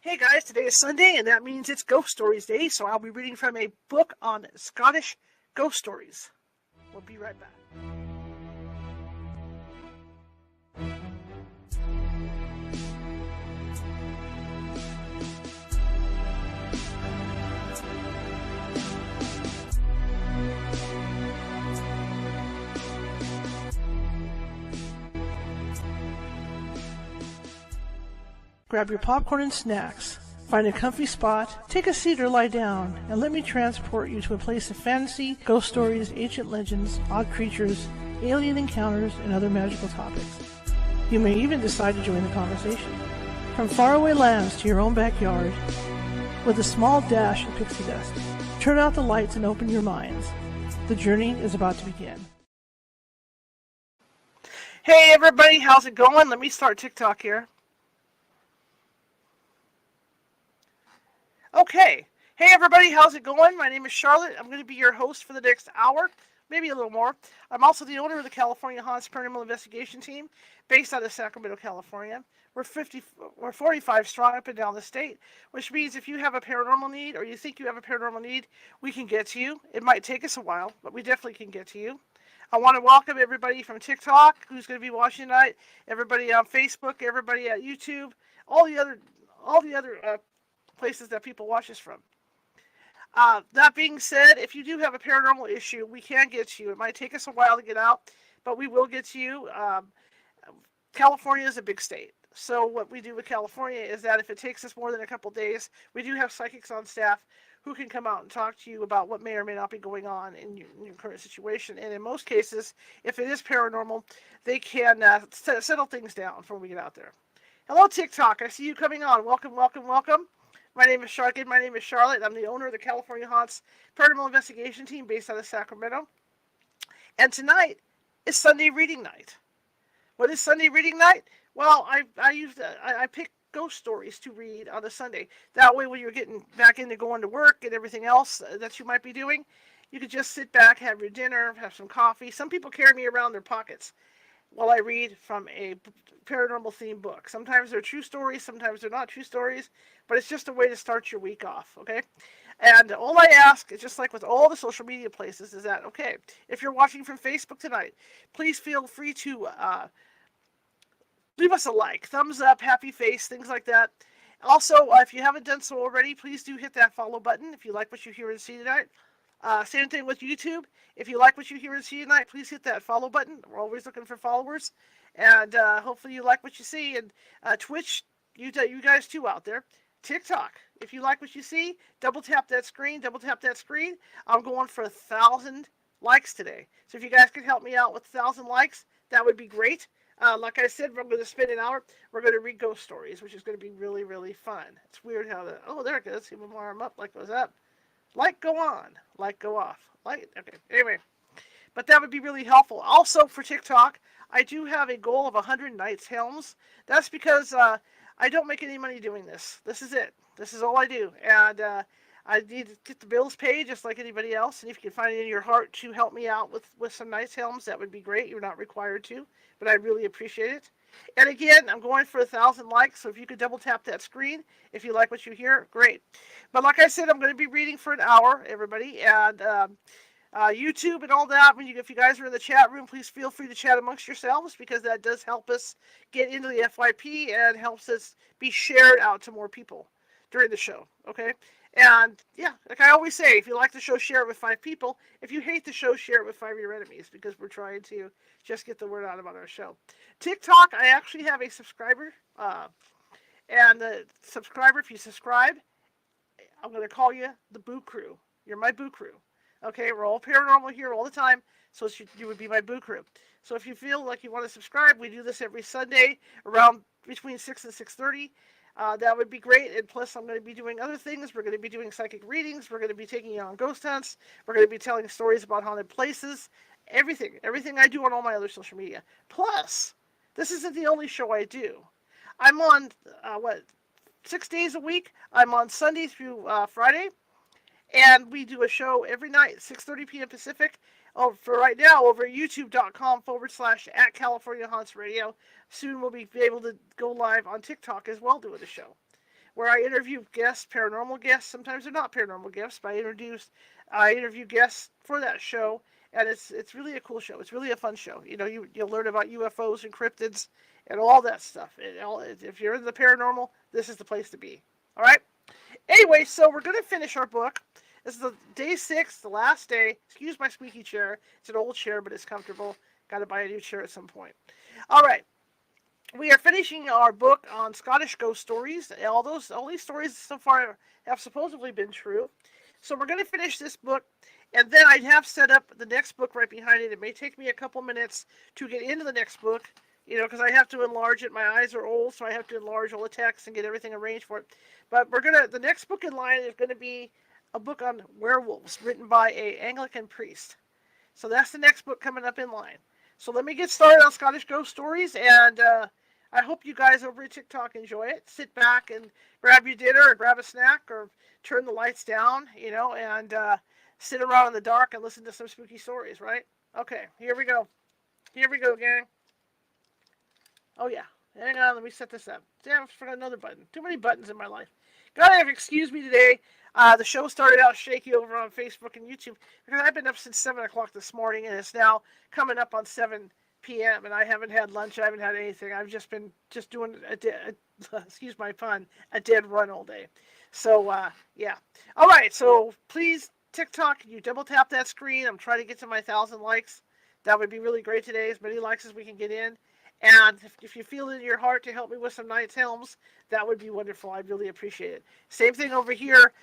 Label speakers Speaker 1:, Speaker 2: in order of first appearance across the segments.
Speaker 1: Hey guys, today is Sunday, and that means it's Ghost Stories Day, so I'll be reading from a book on Scottish ghost stories. We'll be right back. Grab your popcorn and snacks. Find a comfy spot, take a seat or lie down, and let me transport you to a place of fantasy, ghost stories, ancient legends, odd creatures, alien encounters, and other magical topics. You may even decide to join the conversation. From faraway lands to your own backyard, with a small dash of pixie dust, turn out the lights and open your minds. The journey is about to begin. Hey everybody, how's it going? Let me start TikTok here. Okay. Hey everybody, how's it going? My name is Charlotte. I'm going to be your host for the next hour, maybe a little more. I'm also the owner of the California Haunts Paranormal Investigation Team, based out of Sacramento, California. We're 45 strong up and down the state, which means if you have a paranormal need or you think you have a paranormal need, we can get to you. It might take us a while, but we definitely can get to you. I want to welcome everybody from TikTok who's going to be watching tonight, everybody on Facebook, everybody at YouTube, all the other places that people watch us from. That being said, if you do have a paranormal issue, we can get to you. It might take us a while to get out, but we will get to you. California is a big state. So what we do with California is that if it takes us more than a couple days, we do have psychics on staff who can come out and talk to you about what may or may not be going on in your current situation. And in most cases, if it is paranormal, they can settle things down before we get out there. Hello, TikTok. I see you coming on. Welcome, welcome, welcome. My name is Charlotte. I'm the owner of the California Haunts Paranormal Investigation Team based out of Sacramento. And tonight is Sunday Reading Night. What is Sunday Reading Night? Well, I pick ghost stories to read on a Sunday. That way when you're getting back into going to work and everything else that you might be doing, you could just sit back, have your dinner, have some coffee. Some people carry me around their pockets while I read from a paranormal themed book. Sometimes they're true stories, sometimes they're not true stories, but it's just a way to start your week off, okay? And all I ask is, just like with all the social media places, is that, okay, if you're watching from Facebook tonight, please feel free to leave us a like, thumbs up, happy face, things like that. Also, if you haven't done so already, please do hit that follow button if you like what you hear and see tonight. Same thing with YouTube. If you like what you hear and see tonight, please hit that follow button. We're always looking for followers. And hopefully you like what you see. And Twitch, you guys too out there. TikTok, if you like what you see, double tap that screen. I'm going for 1,000 likes today. So if you guys could help me out with 1,000 likes, that would be great. Like I said, we're going to spend an hour. We're going to read ghost stories, which is going to be really, really fun. It's weird how there it goes. See my arm up, like goes up. Like go on, like go off. Like, okay, anyway. But that would be really helpful. Also for TikTok, I do have a goal of 100 Knights Helms. That's because I don't make any money doing this. This is it. This is all I do. And I need to get the bills paid just like anybody else. And if you can find it in your heart to help me out with some Knights Helms, that would be great. You're not required to, but I really appreciate it. And again, I'm going for 1,000 likes, so if you could double tap that screen, if you like what you hear, great. But like I said, I'm going to be reading for an hour, everybody, and YouTube and all that. If you guys are in the chat room, please feel free to chat amongst yourselves, because that does help us get into the FYP and helps us be shared out to more people during the show, okay? And yeah, like I always say, if you like the show, share it with 5 people. If you hate the show, share it with 5 of your enemies, because we're trying to just get the word out about our show. TikTok, I actually have a subscriber. And the subscriber, if you subscribe, I'm going to call you the Boo Crew. You're my Boo Crew. Okay, we're all paranormal here all the time, so you would be my Boo Crew. So if you feel like you want to subscribe, we do this every Sunday around between 6 and 6:30. That would be great. And plus, I'm going to be doing other things. We're going to be doing psychic readings. We're going to be taking you on ghost hunts. We're going to be telling stories about haunted places. Everything I do on all my other social media. Plus, this isn't the only show I do. I'm on, 6 days a week. I'm on Sunday through Friday. And we do a show every night, 6:30 p.m. Pacific. For right now, over at youtube.com/@California Haunts Radio. Soon we'll be able to go live on TikTok as well doing the show. where I interview guests, paranormal guests. Sometimes they're not paranormal guests, but I interview guests for that show, and it's really a cool show. It's really a fun show. You'll learn about UFOs and cryptids and all that stuff. If you're in the paranormal, this is the place to be. All right. Anyway, so we're going to finish our book. This is the day 6, the last day. Excuse my squeaky chair. It's an old chair, but it's comfortable. Got to buy a new chair at some point. All right. We are finishing our book on Scottish ghost stories. All these stories so far have supposedly been true. So we're going to finish this book, and then I have set up the next book right behind it. It may take me a couple minutes to get into the next book, because I have to enlarge it. My eyes are old, so I have to enlarge all the text and get everything arranged for it. But the next book in line is going to be a book on werewolves written by an Anglican priest. So that's the next book coming up in line. So let me get started on Scottish ghost stories, and I hope you guys over at TikTok enjoy it. Sit back and grab your dinner or grab a snack or turn the lights down, and sit around in the dark and listen to some spooky stories, right? Okay, here we go. Here we go, gang. Oh, yeah. Hang on, let me set this up. Damn, I forgot another button. Too many buttons in my life. Gotta have excuse me today. The show started out shaky over on Facebook and YouTube because I've been up since 7 o'clock this morning, and it's now coming up on 7 p.m., and I haven't had lunch. I haven't had anything. I've just been doing excuse my pun, a dead run all day. So, yeah. All right, so please, TikTok, you double tap that screen. I'm trying to get to my 1,000 likes. That would be really great today, as many likes as we can get in. And if you feel in your heart to help me with some Knight's Helms, that would be wonderful. I'd really appreciate it. Same thing over here.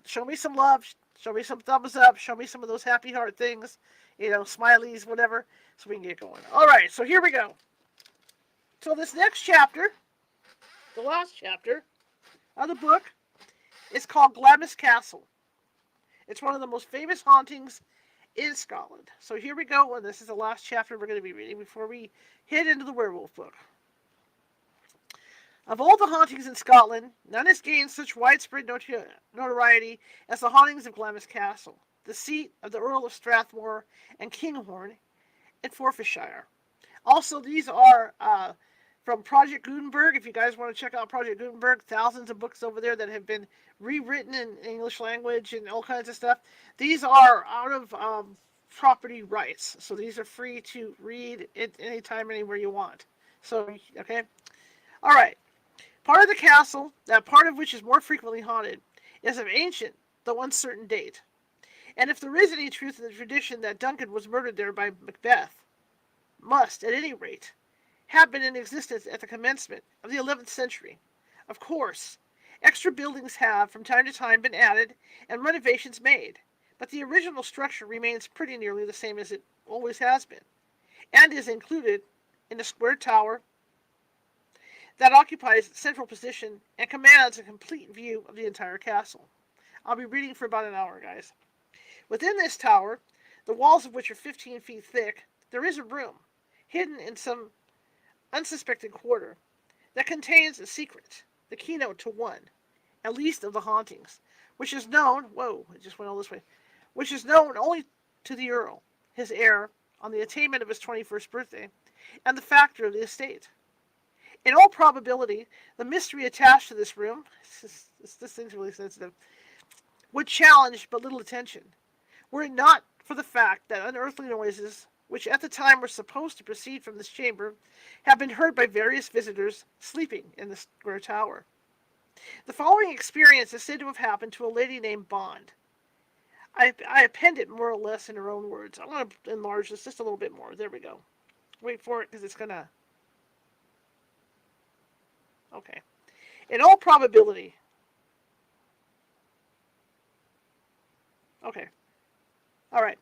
Speaker 1: Show me some love. Show me some thumbs up. Show me some of those happy heart things. Smileys, whatever, so we can get going. All right, so here we go. So this next chapter, the last chapter of the book, is called Glamis Castle. It's one of the most famous hauntings in Scotland. So here we go, and this is the last chapter we're going to be reading before we head into the werewolf book. Of all the hauntings in Scotland, none has gained such widespread notoriety as the hauntings of Glamis Castle, the seat of the Earl of Strathmore and Kinghorn in Forfarshire. Also, these are from Project Gutenberg. If you guys want to check out Project Gutenberg, thousands of books over there that have been rewritten in English language and all kinds of stuff. These are out of property rights, so these are free to read at any time, anywhere you want. So, okay? All right. Part of the castle, that part of which is more frequently haunted, is of ancient, though uncertain date. And if there is any truth in the tradition that Duncan was murdered there by Macbeth, must, at any rate, have been in existence at the commencement of the 11th century. Of course, extra buildings have, from time to time, been added and renovations made, but the original structure remains pretty nearly the same as it always has been, and is included in a square tower that occupies its central position and commands a complete view of the entire castle. I'll be reading for about an hour, guys. Within this tower, the walls of which are 15 feet thick, there is a room, hidden in some unsuspected quarter, that contains a secret, the keynote to one, at least of the hauntings, which is known, it just went all this way, which is known only to the Earl, his heir, on the attainment of his 21st birthday, and the factor of the estate. In all probability, the mystery attached to this room, this thing's really sensitive, would challenge but little attention, were it not for the fact that unearthly noises, which at the time were supposed to proceed from this chamber, have been heard by various visitors sleeping in the square tower. The following experience is said to have happened to a lady named Bond. I append it more or less in her own words. I'm going to enlarge this just a little bit more. There we go. Wait for it, because it's going to... Okay. In all probability... Okay. All right.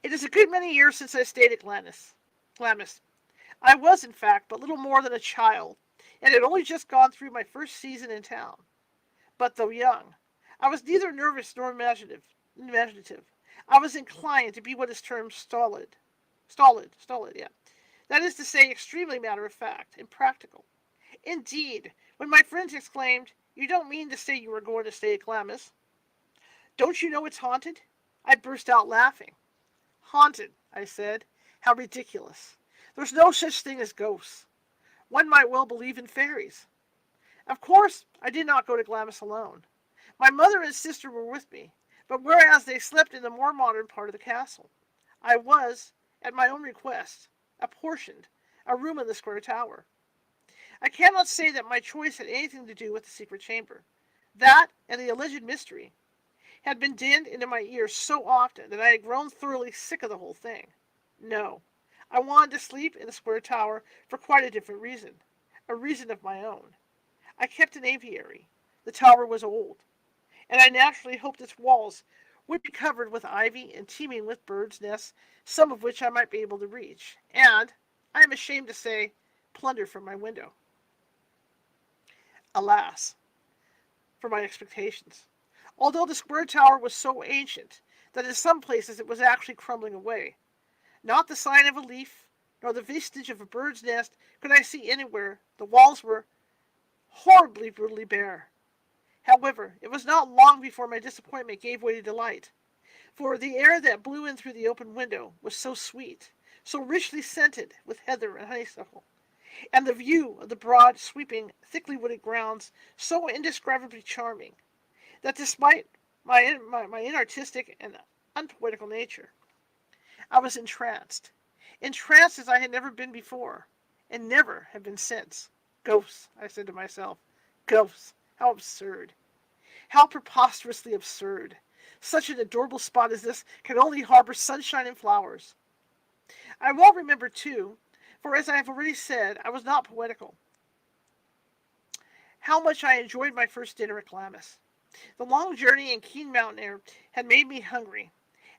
Speaker 1: It is a good many years since I stayed at Glamis. I was, in fact, but little more than a child, and had only just gone through my first season in town. But though young, I was neither nervous nor imaginative. I was inclined to be what is termed stolid, yeah. That is to say, extremely matter-of-fact and practical. Indeed, when my friends exclaimed, "You don't mean to say you were going to stay at Glamis? Don't you know it's haunted?" I burst out laughing. "Haunted," I said. "How ridiculous. There's no such thing as ghosts. One might well believe in fairies." Of course, I did not go to Glamis alone. My mother and sister were with me, but whereas they slept in the more modern part of the castle, I was, at my own request, apportioned a room in the square tower. I cannot say that my choice had anything to do with the secret chamber. That, and the alleged mystery, had been dinned into my ears so often that I had grown thoroughly sick of the whole thing. No, I wanted to sleep in the square tower for quite a different reason, a reason of my own. I kept an aviary. The tower was old, and I naturally hoped its walls would be covered with ivy and teeming with birds' nests, some of which I might be able to reach, and, I am ashamed to say, plunder from my window. Alas, for my expectations. Although the square tower was so ancient that in some places it was actually crumbling away, not the sign of a leaf, nor the vestige of a bird's nest could I see anywhere. The walls were horribly, brutally bare. However, it was not long before my disappointment gave way to delight, for the air that blew in through the open window was so sweet, so richly scented with heather and honeysuckle, and the view of the broad, sweeping, thickly wooded grounds so indescribably charming, that despite my inartistic and unpoetical nature, I was entranced. Entranced as I had never been before, and never have been since. Ghosts, I said to myself. Ghosts. How absurd. How preposterously absurd. Such an adorable spot as this can only harbor sunshine and flowers. I well remember, too, for as I have already said, I was not poetical, how much I enjoyed my first dinner at Glamis. The long journey and keen mountain air had made me hungry,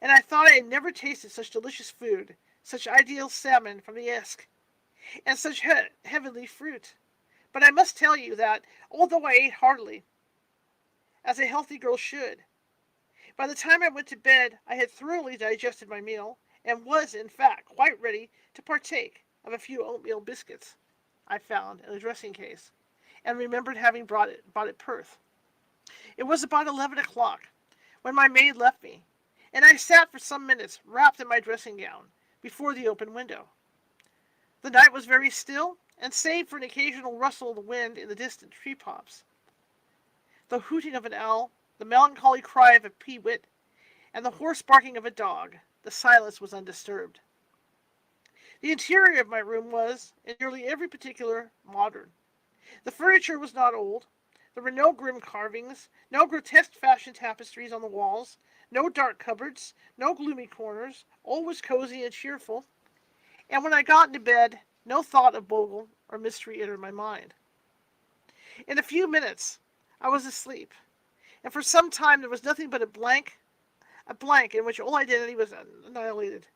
Speaker 1: and I thought I had never tasted such delicious food, such ideal salmon from the Esk, and such heavenly fruit. But I must tell you that, although I ate heartily, as a healthy girl should, by the time I went to bed I had thoroughly digested my meal, and was, in fact, quite ready to partake of a few oatmeal biscuits I found in a dressing case, and remembered having bought at Perth. It was about 11 o'clock when my maid left me, and I sat for some minutes wrapped in my dressing gown before the open window. The night was very still, and save for an occasional rustle of the wind in the distant tree tops, the hooting of an owl, the melancholy cry of a peewit, and the hoarse barking of a dog, the silence was undisturbed. The interior of my room was, in nearly every particular, modern. The furniture was not old. There were no grim carvings, no grotesque fashion tapestries on the walls, no dark cupboards, no gloomy corners. All was cozy and cheerful, and when I got into bed, no thought of bogle or mystery entered my mind. In a few minutes I was asleep, and for some time there was nothing but a blank in which all identity was annihilated.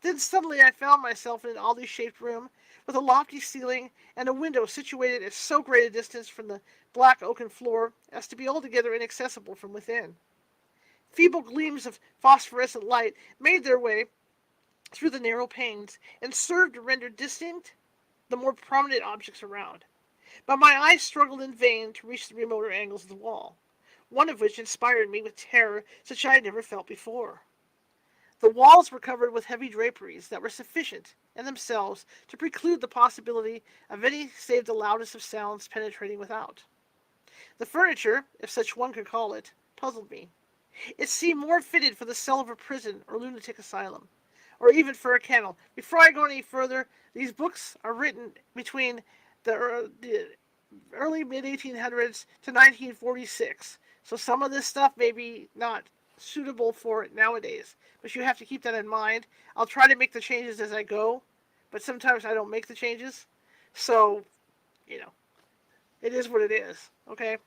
Speaker 1: Then suddenly I found myself in an oddly shaped room, with a lofty ceiling and a window situated at so great a distance from the black oaken floor as to be altogether inaccessible from within. Feeble gleams of phosphorescent light made their way through the narrow panes, and served to render distinct the more prominent objects around. But my eyes struggled in vain to reach the remoter angles of the wall, one of which inspired me with terror such as I had never felt before. The walls were covered with heavy draperies that were sufficient, in themselves, to preclude the possibility of any save the loudest of sounds penetrating without. The furniture, if such one could call it, puzzled me. It seemed more fitted for the cell of a prison or lunatic asylum, or even for a kennel. Before I go any further, these books are written between the early mid-1800s to 1946, so some of this stuff may be not suitable for it nowadays, but you have to keep that in mind. I'll try to make the changes as I go, but sometimes I don't make the changes, so, it is what it is, okay?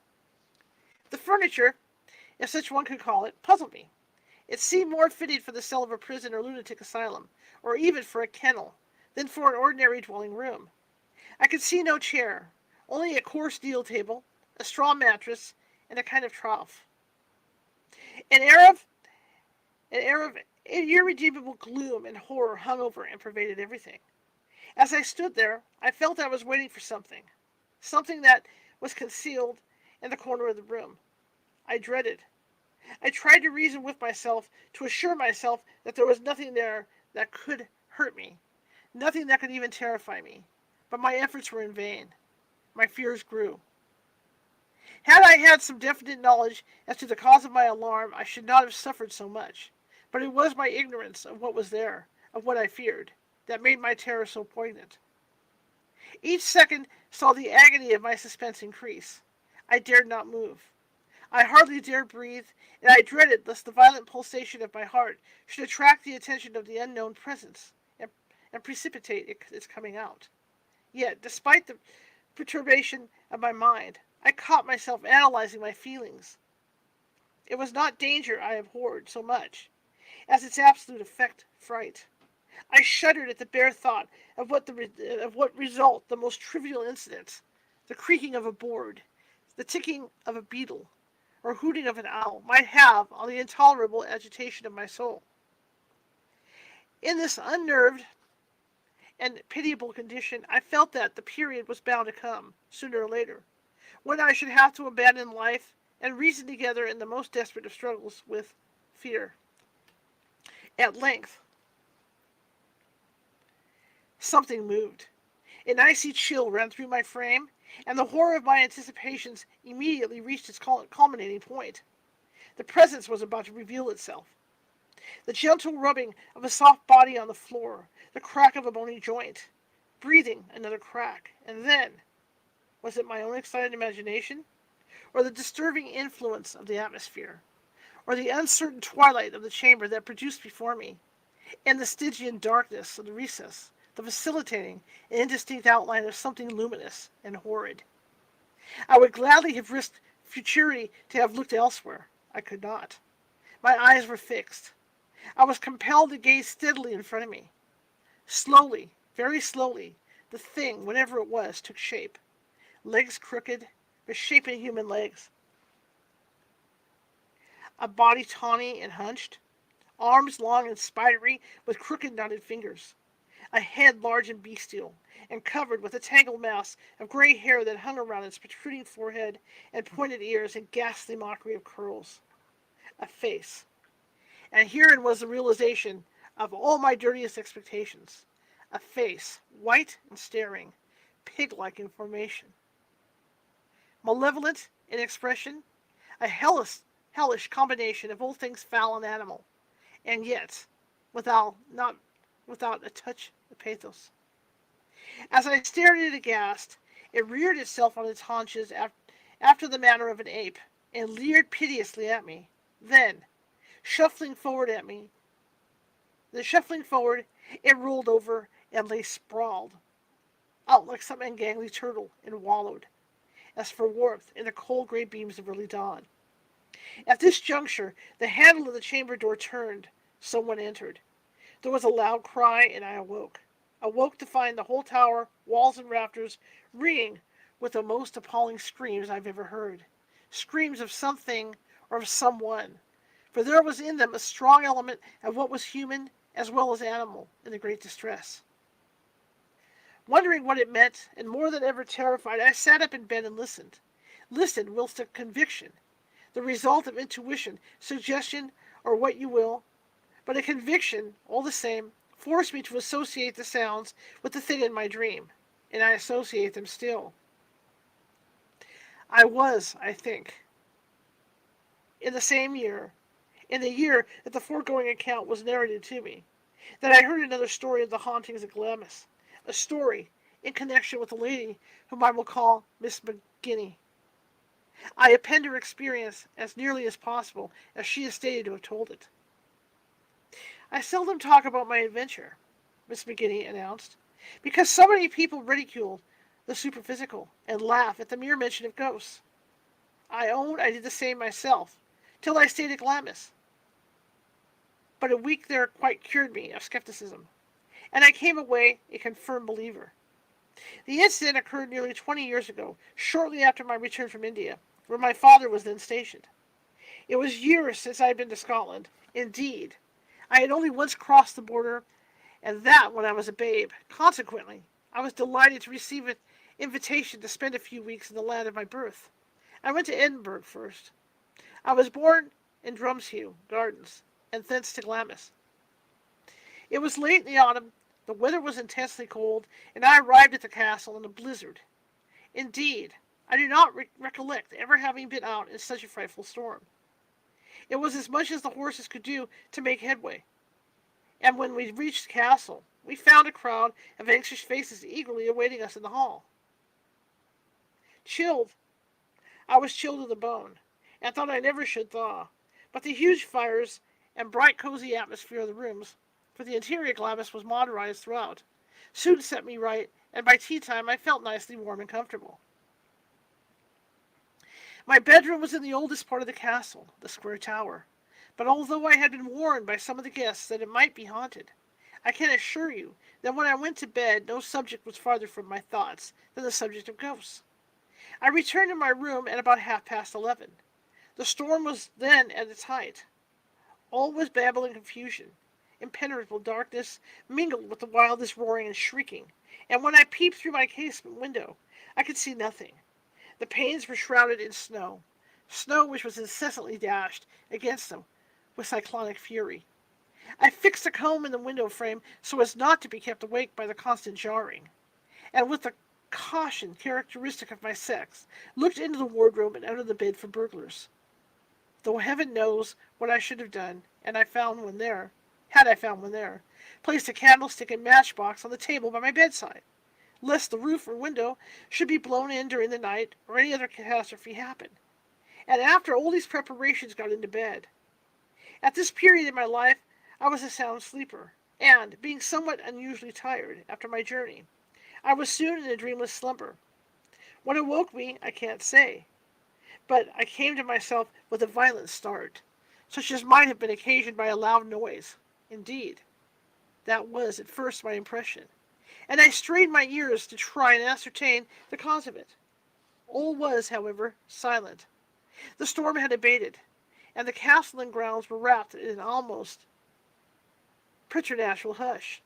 Speaker 1: The furniture, if such one could call it, puzzled me. It seemed more fitted for the cell of a prison or lunatic asylum, or even for a kennel, than for an ordinary dwelling room. I could see no chair, only a coarse deal table, a straw mattress, and a kind of trough. An air of irredeemable gloom and horror hung over and pervaded everything. As I stood there, I felt I was waiting for something that was concealed in the corner of the room. I dreaded. I tried to reason with myself, to assure myself that there was nothing there that could hurt me, nothing that could even terrify me. But my efforts were in vain. My fears grew. Had I had some definite knowledge as to the cause of my alarm, I should not have suffered so much. But it was my ignorance of what was there, of what I feared, that made my terror so poignant. Each second saw the agony of my suspense increase. I dared not move. I hardly dared breathe, and I dreaded lest the violent pulsation of my heart should attract the attention of the unknown presence and precipitate its coming out. Yet, despite the perturbation of my mind, I caught myself analyzing my feelings. It was not danger I abhorred so much as its absolute effect, fright. I shuddered at the bare thought of what result the most trivial incidents, the creaking of a board, the ticking of a beetle, or hooting of an owl, might have on the intolerable agitation of my soul. In this unnerved and pitiable condition, I felt that the period was bound to come, sooner or later, when I should have to abandon life and reason together in the most desperate of struggles with fear. At length, something moved. An icy chill ran through my frame, and the horror of my anticipations immediately reached its culminating point. The presence was about to reveal itself. The gentle rubbing of a soft body on the floor, the crack of a bony joint, breathing another crack, and then, was it my own excited imagination, or the disturbing influence of the atmosphere, or the uncertain twilight of the chamber that produced before me, and the Stygian darkness of the recess, the facilitating an indistinct outline of something luminous and horrid? I would gladly have risked futurity to have looked elsewhere. I could not. My eyes were fixed. I was compelled to gaze steadily in front of me. Slowly, very slowly, the thing, whatever it was, took shape. Legs crooked, misshapen human legs. A body tawny and hunched. Arms long and spidery, with crooked knotted fingers. A head large and bestial, and covered with a tangled mass of gray hair that hung around its protruding forehead and pointed ears in ghastly mockery of curls. A face. And herein was the realization of all my dirtiest expectations. A face, white and staring, pig-like in formation. Malevolent in expression, a hellish combination of all things foul and animal, and yet not without a touch of pathos. As I stared at it aghast, it reared itself on its haunches after the manner of an ape, and leered piteously at me. Then, shuffling forward, it rolled over and lay sprawled out like some ungainly turtle and wallowed, as for warmth, in the cold gray beams of early dawn. At this juncture, the handle of the chamber door turned. Someone entered. There was a loud cry, and I awoke. Awoke to find the whole tower, walls and rafters, ringing with the most appalling screams I've ever heard. Screams of something or of someone, for there was in them a strong element of what was human as well as animal in the great distress. Wondering what it meant, and more than ever terrified, I sat up in bed and listened. Listened whilst a conviction, the result of intuition, suggestion, or what you will, but a conviction, all the same, forced me to associate the sounds with the thing in my dream, and I associate them still. I was, I think, in the year that the foregoing account was narrated to me, that I heard another story of the hauntings of Glamis, a story in connection with a lady whom I will call Miss McGinney. I append her experience as nearly as possible, as she is stated to have told it. I seldom talk about my adventure, Miss McGinney announced, because so many people ridicule the superphysical and laugh at the mere mention of ghosts. I own I did the same myself, till I stayed at Glamis. But a week there quite cured me of skepticism, and I came away a confirmed believer. The incident occurred nearly 20 years ago, shortly after my return from India, where my father was then stationed. It was years since I had been to Scotland. Indeed, I had only once crossed the border, and that when I was a babe. Consequently, I was delighted to receive an invitation to spend a few weeks in the land of my birth. I went to Edinburgh first. I was born in Drumsheugh Gardens, and thence to Glamis. It was late in the autumn, the weather was intensely cold, and I arrived at the castle in a blizzard. Indeed, I do not recollect ever having been out in such a frightful storm. It was as much as the horses could do to make headway, and when we reached the castle, we found a crowd of anxious faces eagerly awaiting us in the hall. Chilled, I was chilled to the bone, and thought I never should thaw. But the huge fires and bright, cozy atmosphere of the rooms, for the interior climate was modernized throughout, soon set me right, and by tea time I felt nicely warm and comfortable. My bedroom was in the oldest part of the castle, the square tower, but although I had been warned by some of the guests that it might be haunted, I can assure you that when I went to bed no subject was farther from my thoughts than the subject of ghosts. I returned to my room at about 11:30. The storm was then at its height. All was babble and confusion. Impenetrable darkness mingled with the wildest roaring and shrieking, and when I peeped through my casement window, I could see nothing. The panes were shrouded in snow, snow which was incessantly dashed against them with cyclonic fury. I fixed a comb in the window frame so as not to be kept awake by the constant jarring, and with the caution characteristic of my sex, looked into the wardrobe and under the bed for burglars. Though heaven knows what I should have done, and I found one there, had I found one there, placed a candlestick and matchbox on the table by my bedside, lest the roof or window should be blown in during the night or any other catastrophe happen. And after all these preparations got into bed. At this period in my life I was a sound sleeper, and, being somewhat unusually tired after my journey, I was soon in a dreamless slumber. What awoke me I can't say, but I came to myself with a violent start, such as might have been occasioned by a loud noise. Indeed, that was at first my impression, and I strained my ears to try and ascertain the cause of it. All was, however, silent. The storm had abated, and the castle and grounds were wrapped in an almost preternatural hush.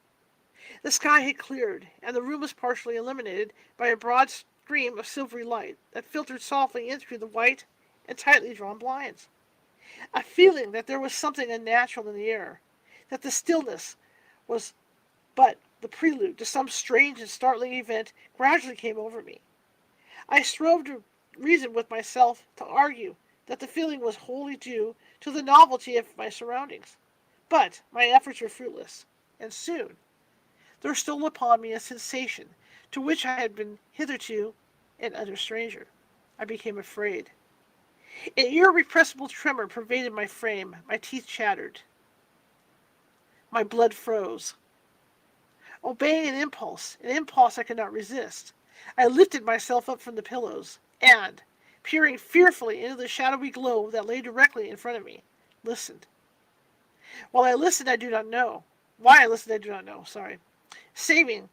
Speaker 1: The sky had cleared, and the room was partially illuminated by a broad stream of silvery light that filtered softly in through the white and tightly drawn blinds. A feeling that there was something unnatural in the air, that the stillness was but the prelude to some strange and startling event, gradually came over me. I strove to reason with myself, to argue that the feeling was wholly due to the novelty of my surroundings. But my efforts were fruitless, and soon there stole upon me a sensation to which I had been hitherto an utter stranger. I became afraid. An irrepressible tremor pervaded my frame, my teeth chattered, my blood froze. Obeying an impulse I could not resist, I lifted myself up from the pillows, and, peering fearfully into the shadowy globe that lay directly in front of me, listened. While I listened, I do not know. Why I listened, I do not know, saving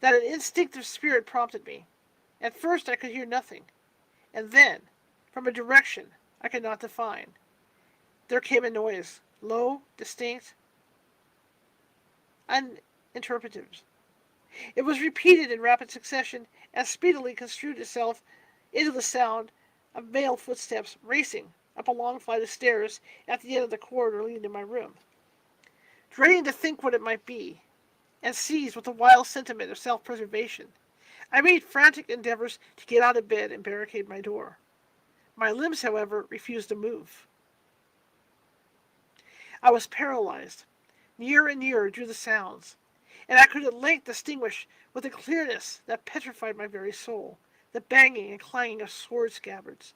Speaker 1: that an instinctive spirit prompted me. At first I could hear nothing, and then, from a direction I could not define, there came a noise, low, distinct, uninterpreted. It was repeated in rapid succession, and speedily construed itself into the sound of male footsteps racing up a long flight of stairs at the end of the corridor leading to my room. Dreading to think what it might be, and seized with a wild sentiment of self-preservation, I made frantic endeavors to get out of bed and barricade my door. My limbs, however, refused to move. I was paralyzed. Nearer and nearer drew the sounds, and I could at length distinguish with a clearness that petrified my very soul the banging and clanging of sword scabbards,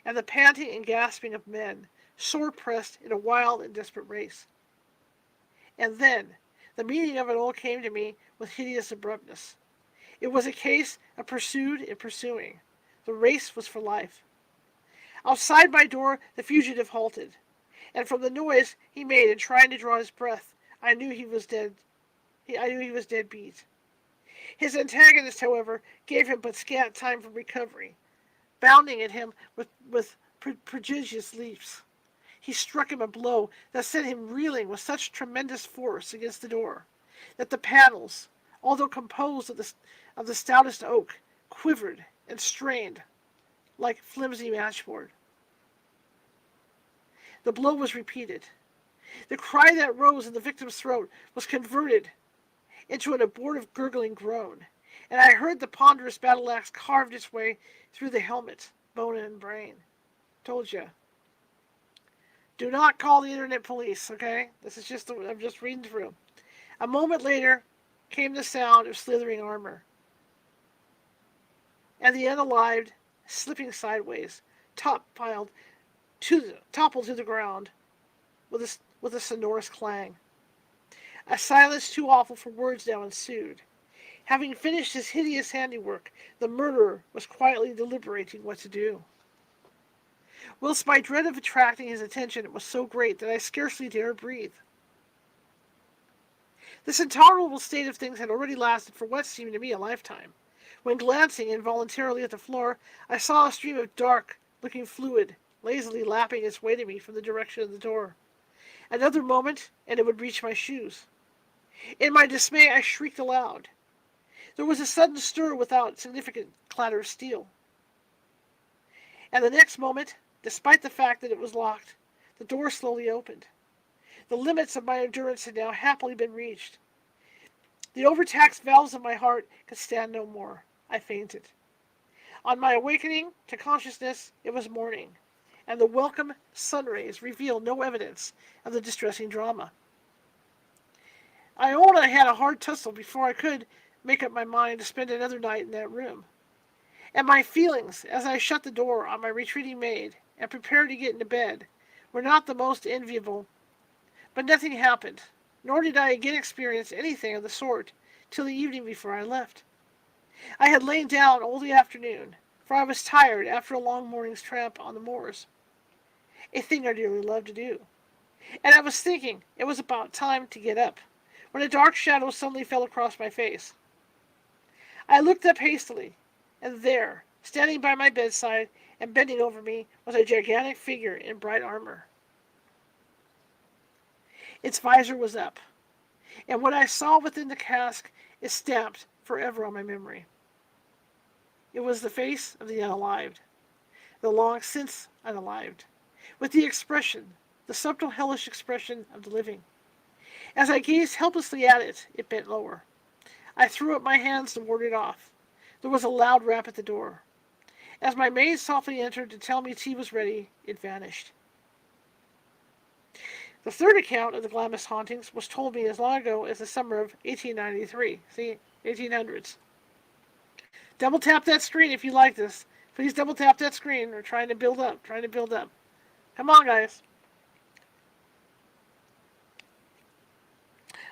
Speaker 1: and the panting and gasping of men, sore pressed in a wild and desperate race. And then the meaning of it all came to me with hideous abruptness. It was a case of pursued and pursuing. The race was for life. Outside my door the fugitive halted, and from the noise he made in trying to draw his breath, I knew he was dead. I knew he was dead beat. His antagonist, however, gave him but scant time for recovery, bounding at him with prodigious leaps. He struck him a blow that sent him reeling with such tremendous force against the door, that the panels, although composed of the stoutest oak, quivered and strained like flimsy matchboard. The blow was repeated. The cry that rose in the victim's throat was converted into an abortive gurgling groan, and I heard the ponderous battle axe carved its way through the helmet, bone and brain. Told you. Do not call the internet police, okay? I'm just reading through. A moment later came the sound of slithering armor, and the unalived, slipping sideways, toppled to the ground with a sonorous clang. A silence too awful for words now ensued. Having finished his hideous handiwork, the murderer was quietly deliberating what to do. Whilst my dread of attracting his attention was so great that I scarcely dared breathe. This intolerable state of things had already lasted for what seemed to me a lifetime, when glancing involuntarily at the floor, I saw a stream of dark-looking fluid lazily lapping its way to me from the direction of the door. Another moment, and it would reach my shoes. In my dismay, I shrieked aloud. There was a sudden stir without significant clatter of steel. And the next moment, despite the fact that it was locked, the door slowly opened. The limits of my endurance had now happily been reached. The overtaxed valves of my heart could stand no more. I fainted. On my awakening to consciousness, it was morning, and the welcome sun rays revealed no evidence of the distressing drama. I own I had a hard tussle before I could make up my mind to spend another night in that room. And my feelings, as I shut the door on my retreating maid and prepared to get into bed, were not the most enviable. But nothing happened, nor did I again experience anything of the sort till the evening before I left. I had lain down all the afternoon, for I was tired after a long morning's tramp on the moors, a thing I dearly loved to do. And I was thinking it was about time to get up, when a dark shadow suddenly fell across my face. I looked up hastily, and there, standing by my bedside and bending over me, was a gigantic figure in bright armor. Its visor was up, and what I saw within the cask is stamped forever on my memory. It was the face of the unalived, the long since unalived, with the expression, the subtle hellish expression of the living. As I gazed helplessly at it, it bent lower. I threw up my hands to ward it off. There was a loud rap at the door. As my maid softly entered to tell me tea was ready, it vanished. The third account of the Glamis hauntings was told me as long ago as the summer of 1893. See, 1800s. Double tap that screen if you like this. Please double tap that screen. We're trying to build up. Come on, guys.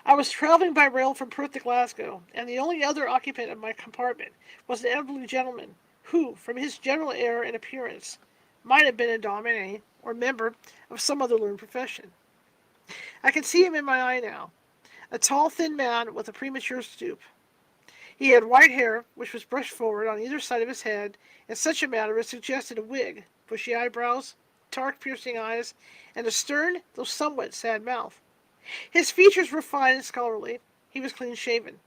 Speaker 1: I was traveling by rail from Perth to Glasgow, and the only other occupant of my compartment was an elderly gentleman who, from his general air and appearance, might have been a dominie or member of some other learned profession. I can see him in my eye now, a tall, thin man with a premature stoop. He had white hair, which was brushed forward on either side of his head in such a manner as suggested a wig, bushy eyebrows, dark, piercing eyes, and a stern, though somewhat sad mouth. His features were fine and scholarly. He was clean-shaven.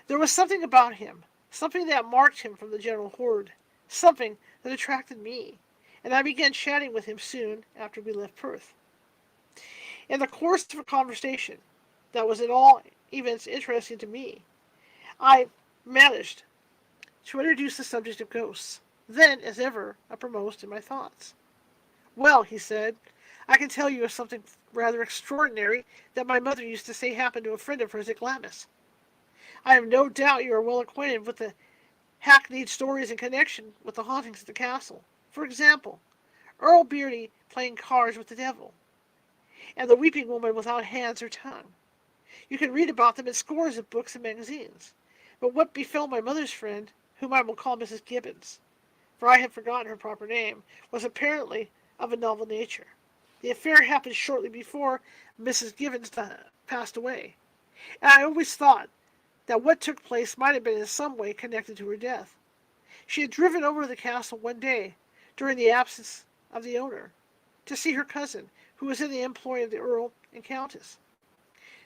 Speaker 1: There was something about him, something that marked him from the general horde, something that attracted me, and I began chatting with him soon after we left Perth. In the course of a conversation that was at all events interesting to me, I managed to introduce the subject of ghosts, then, as ever, uppermost in my thoughts. "Well," he said, "I can tell you of something rather extraordinary that my mother used to say happened to a friend of hers at Glamis. I have no doubt you are well acquainted with the hackneyed stories in connection with the hauntings at the castle. For example, Earl Beardy playing cards with the devil, and the weeping woman without hands or tongue. You can read about them in scores of books and magazines. But what befell my mother's friend, whom I will call Mrs. Gibbons, for I have forgotten her proper name, was apparently of a novel nature. The affair happened shortly before Mrs. Gibbons passed away, and I always thought that what took place might have been in some way connected to her death. She had driven over to the castle one day, during the absence of the owner, to see her cousin, who was in the employ of the Earl and Countess.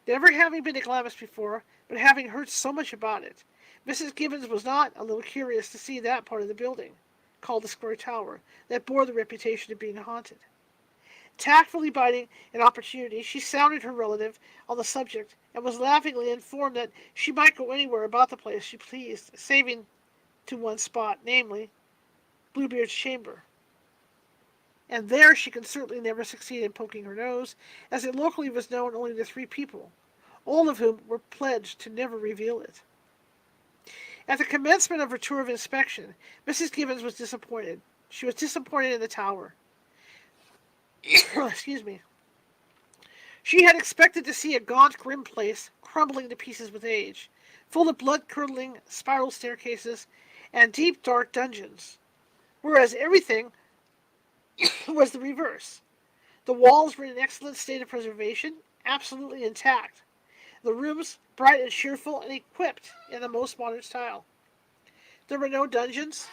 Speaker 1: Never having been to Glamis before, but having heard so much about it, Mrs. Gibbons was not a little curious to see that part of the building, called the Square Tower, that bore the reputation of being haunted. Tactfully biding an opportunity, she sounded her relative on the subject, and was laughingly informed that she might go anywhere about the place she pleased, saving to one spot, namely, Bluebeard's chamber. And there she could certainly never succeed in poking her nose, as it locally was known only to 3 people, all of whom were pledged to never reveal it. At the commencement of her tour of inspection, Mrs. Gibbons was disappointed. She was disappointed in the tower. Excuse me. She had expected to see a gaunt, grim place crumbling to pieces with age, full of blood-curdling spiral staircases and deep, dark dungeons, whereas everything was the reverse. The walls were in an excellent state of preservation, absolutely intact. The rooms bright and cheerful and equipped in the most modern style. There were no dungeons.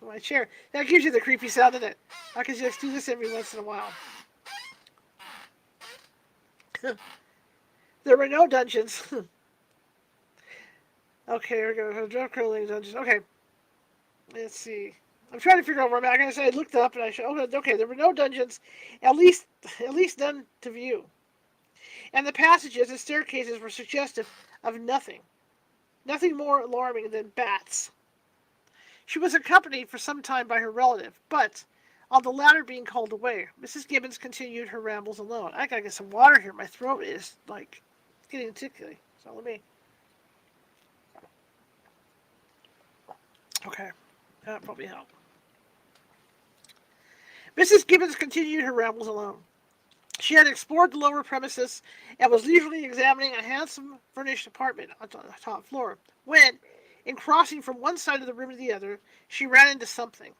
Speaker 1: My chair. That gives you the creepy sound, doesn't it? I can just do this every once in a while. There were no dungeons. Okay, here we go. Drop curling dungeons. Okay. Let's see. I'm trying to figure out where I'm at. Like I said, I looked up and I showed. Okay, there were no dungeons, at least none to view. And the passages and staircases were suggestive of nothing more alarming than bats. She was accompanied for some time by her relative, but on the latter being called away, Mrs. Gibbons continued her rambles alone. I gotta get some water here. My throat is getting tickly. So let me. Okay, that probably help. Mrs. Gibbons continued her rambles alone. She had explored the lower premises and was leisurely examining a handsome furnished apartment on the top floor when, in crossing from one side of the room to the other, she ran into something.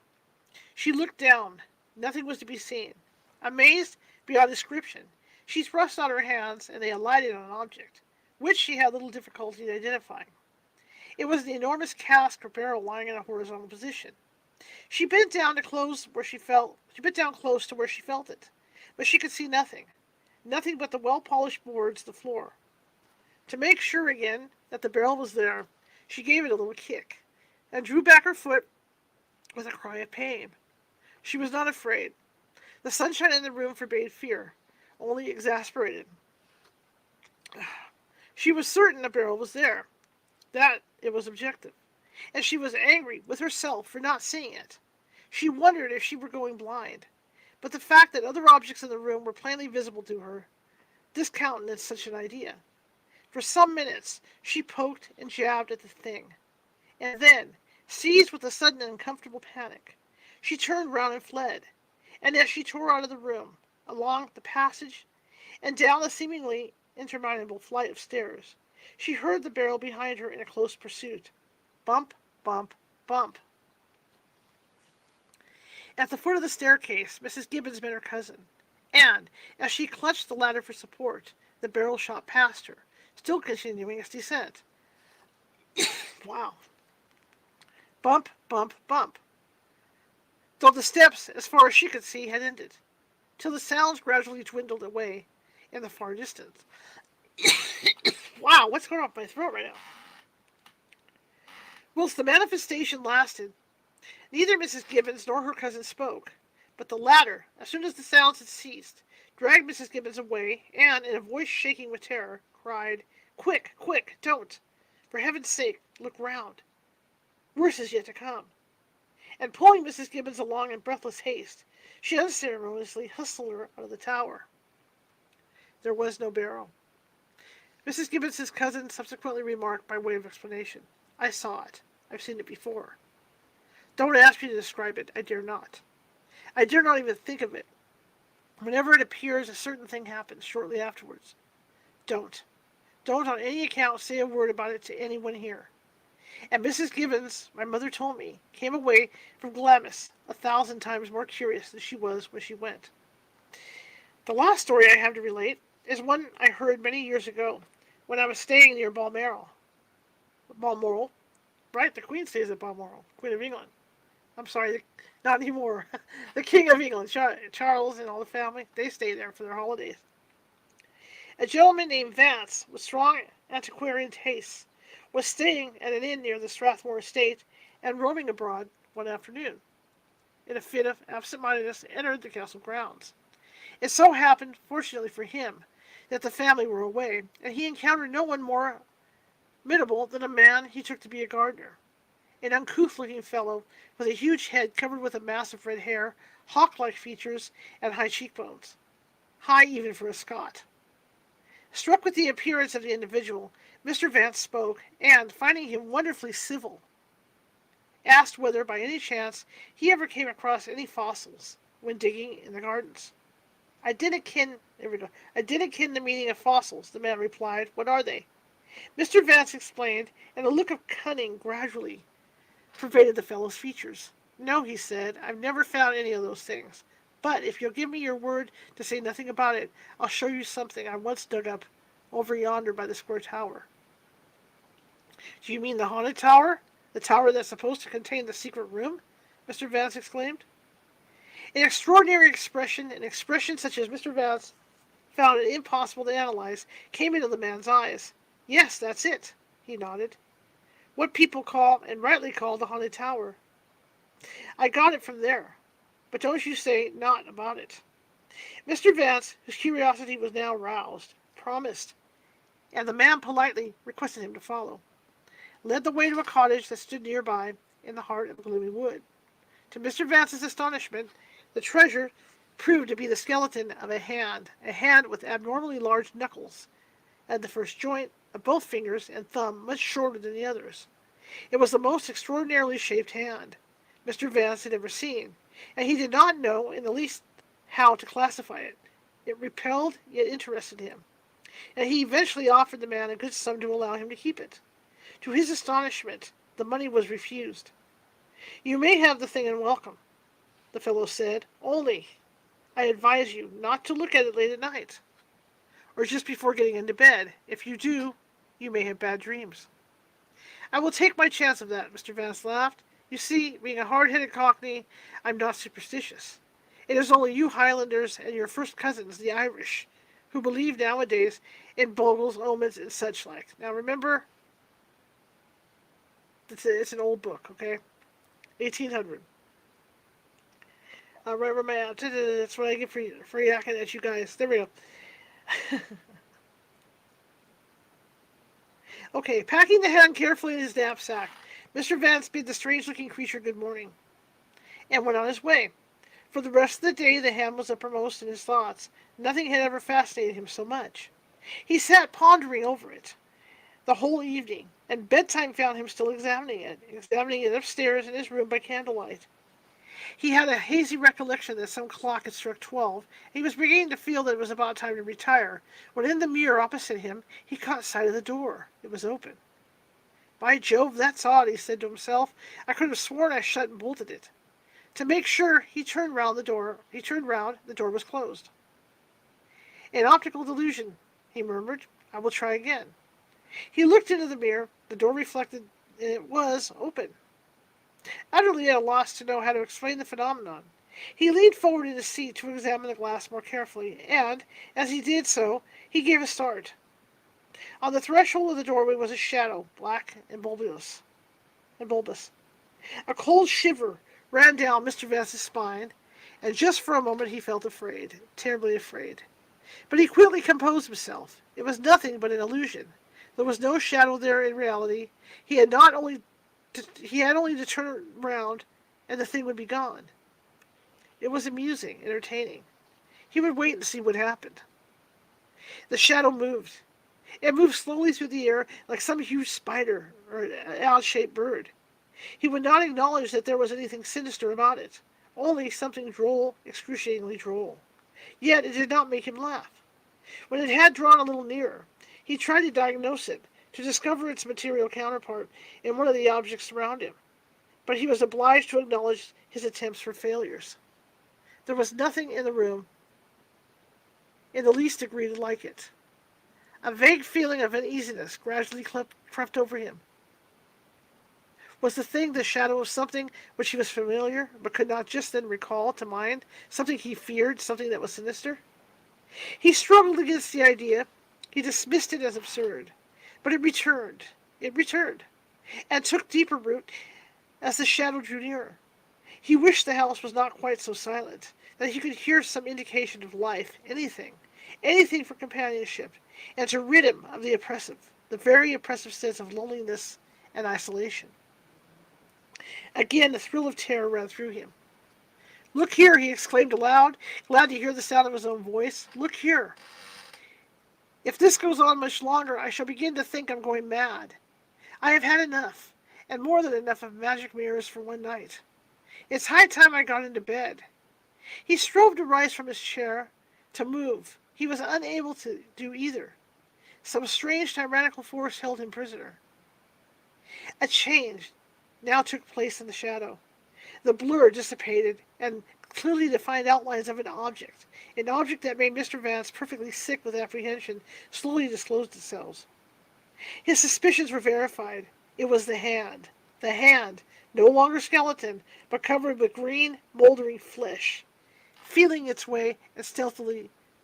Speaker 1: She looked down. Nothing was to be seen. Amazed beyond description, she thrust out her hands and they alighted on an object, which she had little difficulty in identifying. It was an enormous cask or barrel lying in a horizontal position. She bent down close to where she felt it, but she could see nothing but the well-polished boards of the floor. To make sure again that the barrel was there, she gave it a little kick, and drew back her foot with a cry of pain. She was not afraid. The sunshine in the room forbade fear, only exasperated. She was certain the barrel was there, that it was objective, and she was angry with herself for not seeing it. She wondered if she were going blind, but the fact that other objects in the room were plainly visible to her discountenanced such an idea. For some minutes she poked and jabbed at the thing, and then, seized with a sudden uncomfortable panic, she turned round and fled, and as she tore out of the room, along the passage, and down the seemingly interminable flight of stairs, she heard the barrel behind her in a close pursuit. Bump, bump, bump. At the foot of the staircase, Mrs. Gibbons met her cousin, and, as she clutched the ladder for support, the barrel shot past her, still continuing its descent. Wow. Bump, bump, bump. Though the steps, as far as she could see, had ended, till the sounds gradually dwindled away in the far distance. Wow, what's going on with my throat right now? Whilst the manifestation lasted, neither Mrs. Gibbons nor her cousin spoke, but the latter, as soon as the sounds had ceased, dragged Mrs. Gibbons away, and, in a voice shaking with terror, cried, "Quick, quick, don't! For heaven's sake, look round. Worse is yet to come." And pulling Mrs. Gibbons along in breathless haste, she unceremoniously hustled her out of the tower. There was no barrel. Mrs. Gibbons' cousin subsequently remarked by way of explanation, "I saw it. I've seen it before. Don't ask me to describe it. I dare not. I dare not even think of it. Whenever it appears, a certain thing happens shortly afterwards. Don't on any account say a word about it to anyone here." And Mrs. Gibbons, my mother told me, came away from Glamis 1,000 times more curious than she was when she went. The last story I have to relate is one I heard many years ago when I was staying near Balmoral. Right? The Queen stays at Balmoral, Queen of England. I'm sorry, not anymore. The King of England, Charles and all the family, they stay there for their holidays. A gentleman named Vance, with strong antiquarian tastes, was staying at an inn near the Strathmore estate and roaming abroad one afternoon. In a fit of absent-mindedness, entered the castle grounds. It so happened, fortunately for him, that the family were away, and he encountered no one more formidable than a man he took to be a gardener, an uncouth-looking fellow with a huge head covered with a mass of red hair, hawk-like features, and high cheekbones, high even for a Scot. Struck with the appearance of the individual, Mr. Vance spoke, and, finding him wonderfully civil, asked whether, by any chance, he ever came across any fossils when digging in the gardens. I didn't ken the meaning of fossils, the man replied. What are they? Mr. Vance explained, and a look of cunning gradually pervaded the fellow's features. No, he said, I've never found any of those things. But if you'll give me your word to say nothing about it, I'll show you something I once dug up over yonder by the square tower. Do you mean the haunted tower? The tower that's supposed to contain the secret room? Mr. Vance exclaimed. An extraordinary expression, an expression such as Mr. Vance found it impossible to analyze, came into the man's eyes. Yes, that's it, he nodded. What people call, and rightly call, the haunted tower. I got it from there. But don't you say naught about it. Mr. Vance, whose curiosity was now roused, promised, and the man politely requested him to follow, led the way to a cottage that stood nearby in the heart of a gloomy wood. To Mr. Vance's astonishment, the treasure proved to be the skeleton of a hand with abnormally large knuckles, at the first joint of both fingers and thumb much shorter than the others. It was the most extraordinarily shaped hand Mr. Vance had ever seen, and he did not know in the least how to classify it. It repelled yet interested him, and he eventually offered the man a good sum to allow him to keep it. To his astonishment, the money was refused. You may have the thing and welcome, the fellow said, only I advise you not to look at it late at night, or just before getting into bed. If you do, you may have bad dreams. I will take my chance of that, Mr. Vance laughed. You see, being a hard-headed Cockney, I'm not superstitious. It is only you Highlanders and your first cousins, the Irish, who believe nowadays in bogles, omens, and such like. Now remember, it's an old book, okay? 1800. Right where am I at? That's what I get for yakking at you guys. There we go. Okay, packing the hand carefully in his knapsack, Mr. Vance bid the strange-looking creature good morning, and went on his way. For the rest of the day, the hand was uppermost in his thoughts. Nothing had ever fascinated him so much. He sat pondering over it the whole evening, and bedtime found him still examining it upstairs in his room by candlelight. He had a hazy recollection that some clock had struck 12. He was beginning to feel that it was about time to retire, when in the mirror opposite him he caught sight of the door. It was open. By Jove, that's odd, he said to himself. I could have sworn I shut and bolted it. To make sure, he turned round, the door was closed. An optical delusion, he murmured. I will try again. He looked into the mirror. The door reflected, and it was open. Utterly at a loss to know how to explain the phenomenon, he leaned forward in his seat to examine the glass more carefully, and, as he did so, he gave a start. On the threshold of the doorway was a shadow, black and bulbous. A cold shiver ran down Mr. Vance's spine, and just for a moment he felt afraid, terribly afraid. But he quickly composed himself. It was nothing but an illusion. There was no shadow there in reality. He had only to turn round, and the thing would be gone. It was amusing, entertaining. He would wait and see what happened. The shadow moved. It moved slowly through the air like some huge spider or an odd-shaped bird. He would not acknowledge that there was anything sinister about it, only something droll, excruciatingly droll. Yet it did not make him laugh. When it had drawn a little nearer, he tried to diagnose it, to discover its material counterpart in one of the objects around him. But he was obliged to acknowledge his attempts were failures. There was nothing in the room in the least degree like it. A vague feeling of uneasiness gradually crept over him. Was the thing the shadow of something which he was familiar, but could not just then recall to mind, something he feared, something that was sinister? He struggled against the idea. He dismissed it as absurd. But it returned, and took deeper root as the shadow drew nearer. He wished the house was not quite so silent, that he could hear some indication of life, anything for companionship, and to rid him of the very oppressive sense of loneliness and isolation. Again, a thrill of terror ran through him. "Look here," he exclaimed aloud, glad to hear the sound of his own voice. "Look here. If this goes on much longer, I shall begin to think I'm going mad. I have had enough, and more than enough of magic mirrors for one night. It's high time I got into bed." He strove to rise from his chair, to move. He was unable to do either. Some strange tyrannical force held him prisoner. A change now took place in the shadow. The blur dissipated, and clearly defined outlines of an object that made Mr. Vance perfectly sick with apprehension, slowly disclosed itself. His suspicions were verified. It was the hand, no longer skeleton, but covered with green, moldering flesh, feeling its way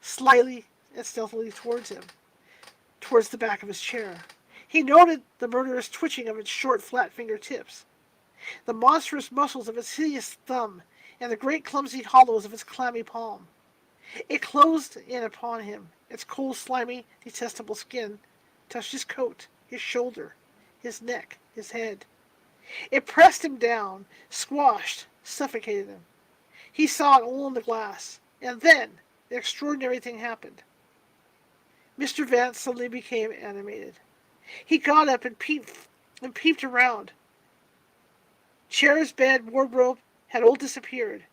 Speaker 1: slyly and stealthily towards him, towards the back of his chair. He noted the murderous twitching of its short, flat fingertips, the monstrous muscles of its hideous thumb, and the great clumsy hollows of its clammy palm. It closed in upon him. Its cold, slimy, detestable skin touched his coat, his shoulder, his neck, his head. It pressed him down, squashed, suffocated him. He saw it all in the glass, and then the extraordinary thing happened. Mr. Vance suddenly became animated. He got up and peeped around. Chairs, bed, wardrobe had all disappeared.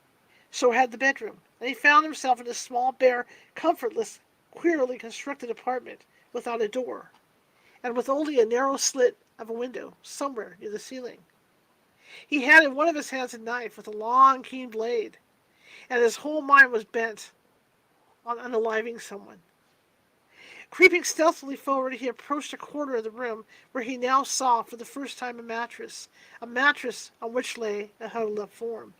Speaker 1: So had the bedroom, and he found himself in a small, bare, comfortless, queerly constructed apartment without a door, and with only a narrow slit of a window somewhere near the ceiling. He had in one of his hands a knife with a long, keen blade, and his whole mind was bent on unaliving someone. Creeping stealthily forward, he approached a corner of the room where he now saw for the first time a mattress on which lay a huddled up form.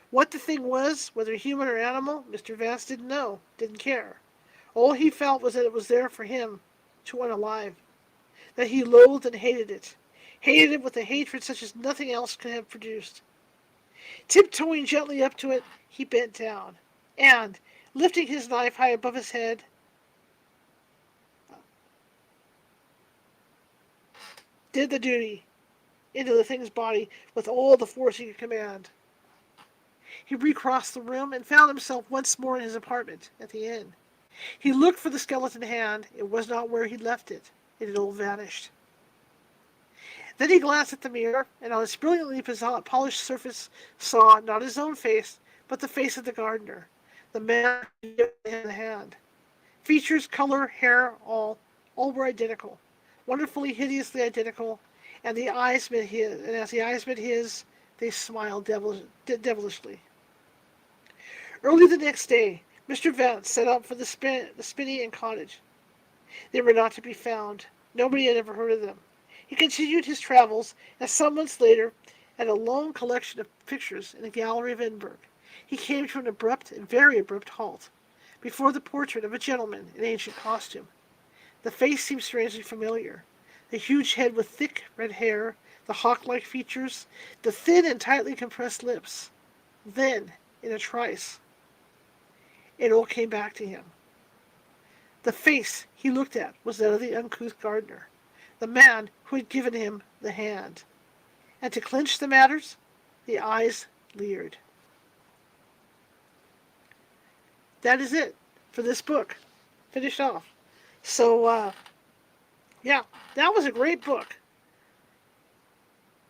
Speaker 1: What the thing was, whether human or animal, Mr. Vance didn't know, didn't care. All he felt was that it was there for him to unalive, that he loathed and hated it with a hatred such as nothing else could have produced. Tiptoeing gently up to it, he bent down, and, lifting his knife high above his head, did the duty into the thing's body with all the force he could command. He recrossed the room and found himself once more in his apartment at the inn. He looked for the skeleton hand. It was not where he'd left it. It had all vanished. Then he glanced at the mirror, and on its brilliantly polished surface saw not his own face, but the face of the gardener, the man who had given him the hand. Features, color, hair, all were identical, wonderfully, hideously identical, and the eyes met his, and as the eyes met his, they smiled devilishly. Early the next day, Mr. Vance set out for the spinney and cottage. They were not to be found. Nobody had ever heard of them. He continued his travels, and some months later, at a lone collection of pictures in a gallery of Edinburgh, he came to an very abrupt halt, before the portrait of a gentleman in ancient costume. The face seemed strangely familiar. The huge head with thick red hair, the hawk-like features, the thin and tightly compressed lips. Then, in a trice, it all came back to him. The face he looked at was that of the uncouth gardener, the man who had given him the hand. And to clinch the matters, the eyes leered. That is it for this book. Finished off. So, yeah, that was a great book.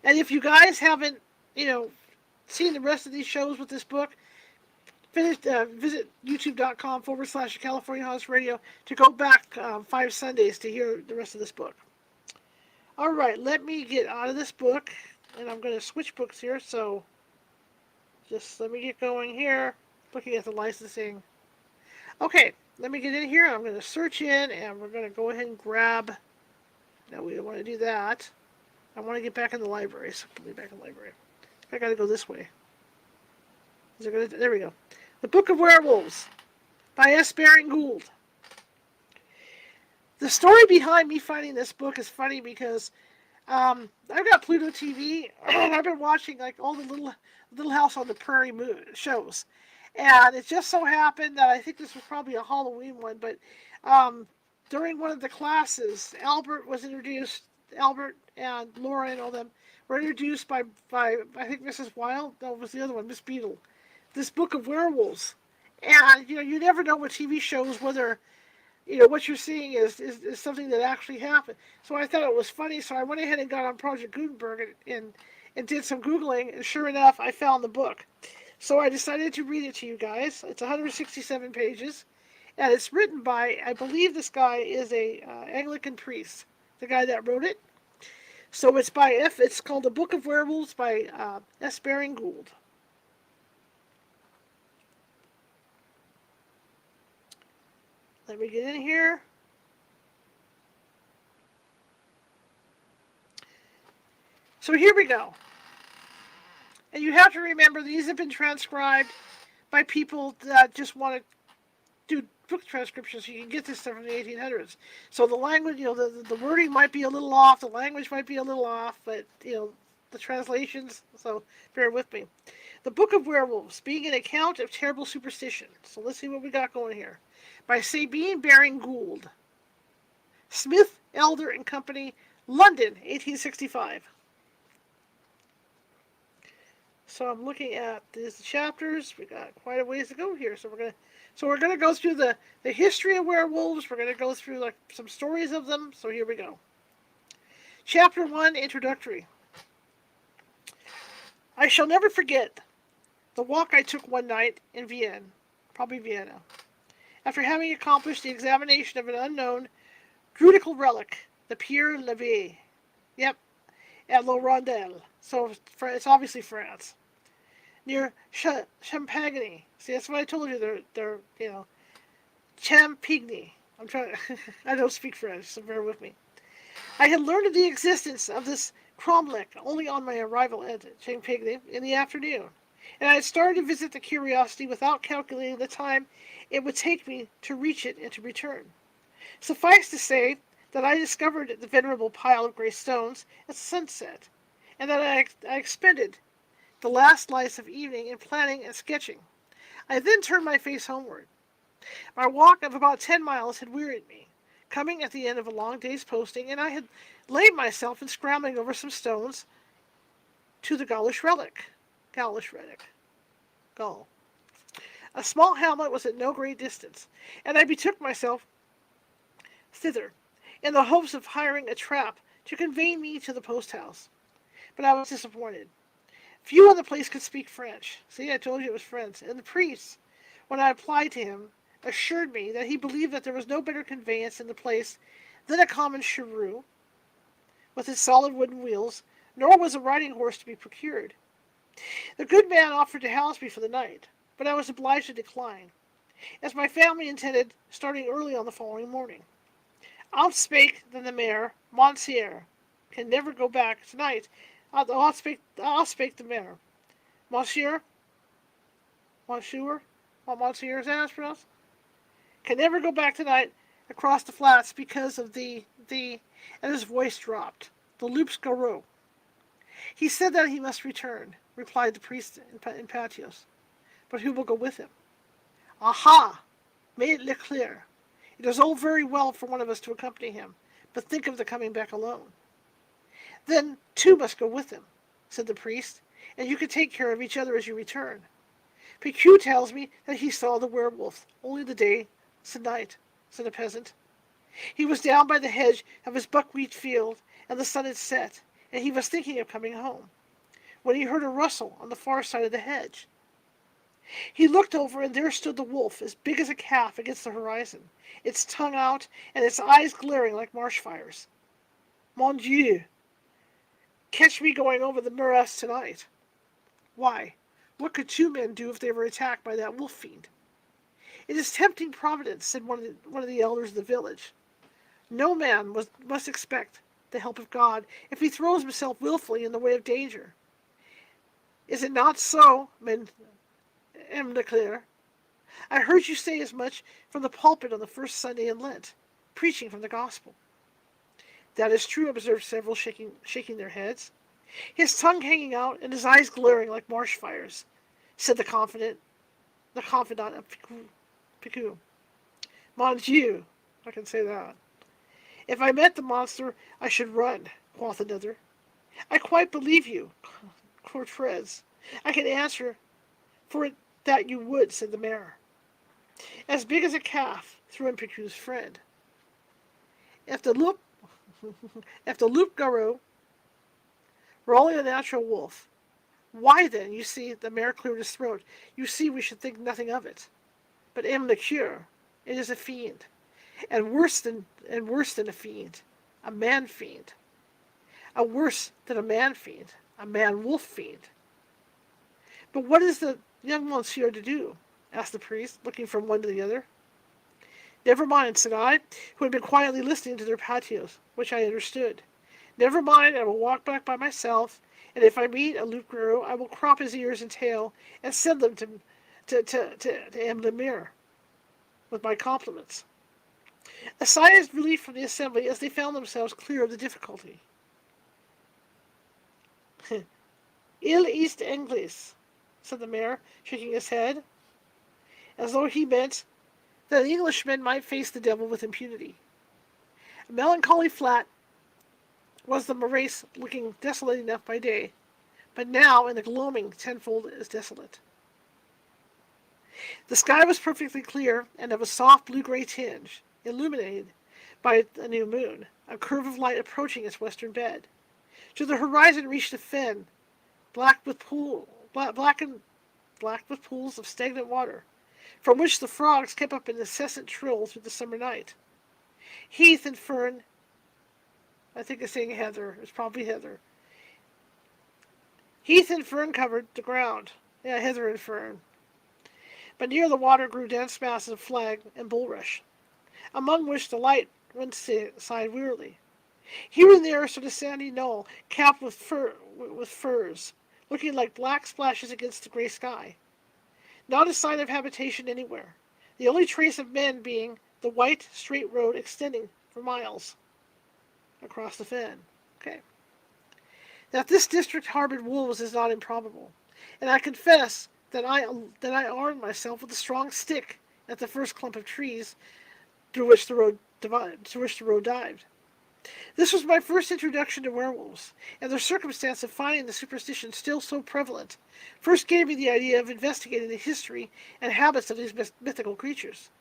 Speaker 1: And if you guys haven't, seen the rest of these shows with this book, visit youtube.com/California Haunts Radio to go back 5 Sundays to hear the rest of this book. All right, let me get out of this book, and I'm going to switch books here, so just let me get going here, looking at the licensing. Okay, let me get in here. I'm going to search in, and we're going to go ahead and grab. No, we don't want to do that. I want to get back in the library, so put me back in the library. I got to go this way. There we go. The Book of Werewolves by S. Baring Gould. The story behind me finding this book is funny because I've got Pluto TV, and I've been watching like all the Little House on the Prairie shows. And it just so happened that I think this was probably a Halloween one, but um, during one of the classes, Albert was introduced. Albert and Laura and all them were introduced by I think Mrs. Wilde. No, it was the other one, Miss Beadle. This book of werewolves, and you never know with TV shows whether what you're seeing is something that actually happened. So I thought it was funny. So I went ahead and got on Project Gutenberg and did some Googling, and sure enough, I found the book. So I decided to read it to you guys. It's 167 pages, and it's written by, I believe this guy is a Anglican priest, the guy that wrote it. So it's called The Book of Werewolves by S. Baring Gould. Let me get in here. So here we go. And you have to remember these have been transcribed by people that just want to do book transcriptions so you can get this stuff from the 1800s. So the language, the wording might be a little off, the language might be a little off, but, the translations, so bear with me. The Book of Werewolves, being an account of terrible superstition. So let's see what we got going here. By Sabine Baring Gould. Smith, Elder and Company, London, 1865. So I'm looking at these chapters. We got quite a ways to go here. So we're gonna go through the history of werewolves. We're gonna go through like some stories of them. So here we go. Chapter 1, Introductory. I shall never forget the walk I took one night in Vienna, probably Vienna, after having accomplished the examination of an unknown druidical relic, the Pierre Levé. Yep, at La Rondelle. So it's obviously France. Near Champagne. See, that's what I told you. They're Champigny. I'm trying. I don't speak French, so bear with me. I had learned of the existence of this cromlech only on my arrival at Champigny in the afternoon, and I had started to visit the curiosity without calculating the time it would take me to reach it and to return. Suffice to say that I discovered the venerable pile of grey stones at sunset, and that I expended the last lights of evening in planning and sketching. I then turned my face homeward. My walk of about 10 miles had wearied me, coming at the end of a long day's posting, and I had laid myself in scrambling over some stones to the Gaulish relic. Gaul. A small hamlet was at no great distance, and I betook myself thither, in the hopes of hiring a trap to convey me to the post-house. But I was disappointed. Few in the place could speak French. See, I told you it was French. And the priest, when I applied to him, assured me that he believed that there was no better conveyance in the place than a common cheroot, with its solid wooden wheels, nor was a riding horse to be procured. The good man offered to house me for the night, but I was obliged to decline, as my family intended starting early on the following morning. Out spake then the mayor, Monsieur, can never go back tonight. Out spake the mayor, Monsieur, what Monsieur is that pronounced? Can never go back tonight across the flats because of the, and his voice dropped, the loups-garous. He said that he must return, replied the priest in Patios. But who will go with him? Aha! Made it clear. It is all very well for one of us to accompany him, but think of the coming back alone. Then two must go with him, said the priest, and you can take care of each other as you return. Picu tells me that he saw the werewolf only the day night, said a peasant. He was down by the hedge of his buckwheat field, and the sun had set, and he was thinking of coming home, when he heard a rustle on the far side of the hedge. He looked over, and there stood the wolf, as big as a calf against the horizon, its tongue out, and its eyes glaring like marsh fires. Mon Dieu! Catch me going over the morass tonight. Why, what could two men do if they were attacked by that wolf fiend? It is tempting Providence, said one of the elders of the village. No man must expect the help of God if he throws himself willfully in the way of danger. Is it not so, M. Leclerc? I heard you say as much from the pulpit on the first Sunday in Lent, preaching from the gospel. That is true, observed several, shaking their heads. His tongue hanging out and his eyes glaring like marsh fires, said the confident the confidant of Piku. Mon Dieu, I can say that. If I met the monster, I should run, quoth another. I quite believe you, quoth Fres. I can answer for it that you would, said the mayor. As big as a calf, threw in Piku's friend. If the loup, if the loup-garou were only a natural wolf, why then, you see, the mayor cleared his throat, you see we should think nothing of it. But M. le Cure, it is a fiend, and worse than a fiend, a man-fiend. A worse than a man-fiend, a man-wolf fiend. But what is the young monsieur to do? Asked the priest, looking from one to the other. Never mind, said I, who had been quietly listening to their patios, which I understood. Never mind, I will walk back by myself, and if I meet a loup-garou, I will crop his ears and tail and send them to M. Lemire, with my compliments. A sigh of relief from the assembly as they found themselves clear of the difficulty. Il est Anglais, said the mayor, shaking his head, as though he meant that an Englishman might face the devil with impunity. A melancholy flat was the morass, looking desolate enough by day, but now in the gloaming tenfold as desolate. The sky was perfectly clear and of a soft blue-gray tinge, illuminated by a new moon, a curve of light approaching its western bed. To the horizon reached a fen, black with pools of stagnant water, from which the frogs kept up an incessant trill through the summer night. Heath and fern, I think it's saying heather, it's probably heather. Heath and fern covered the ground. Yeah, heather and fern. But near the water grew dense masses of flag and bulrush, among which the light one sighed wearily. Here and there stood a sandy knoll capped with firs, looking like black splashes against the gray sky. Not a sign of habitation anywhere, the only trace of men being the white, straight road extending for miles across the fen. Okay. That this district harbored wolves is not improbable, and I confess that I armed myself with a strong stick at the first clump of trees through which the road dived. This was my first introduction to werewolves, and the circumstance of finding the superstition still so prevalent first gave me the idea of investigating the history and habits of these mythical creatures.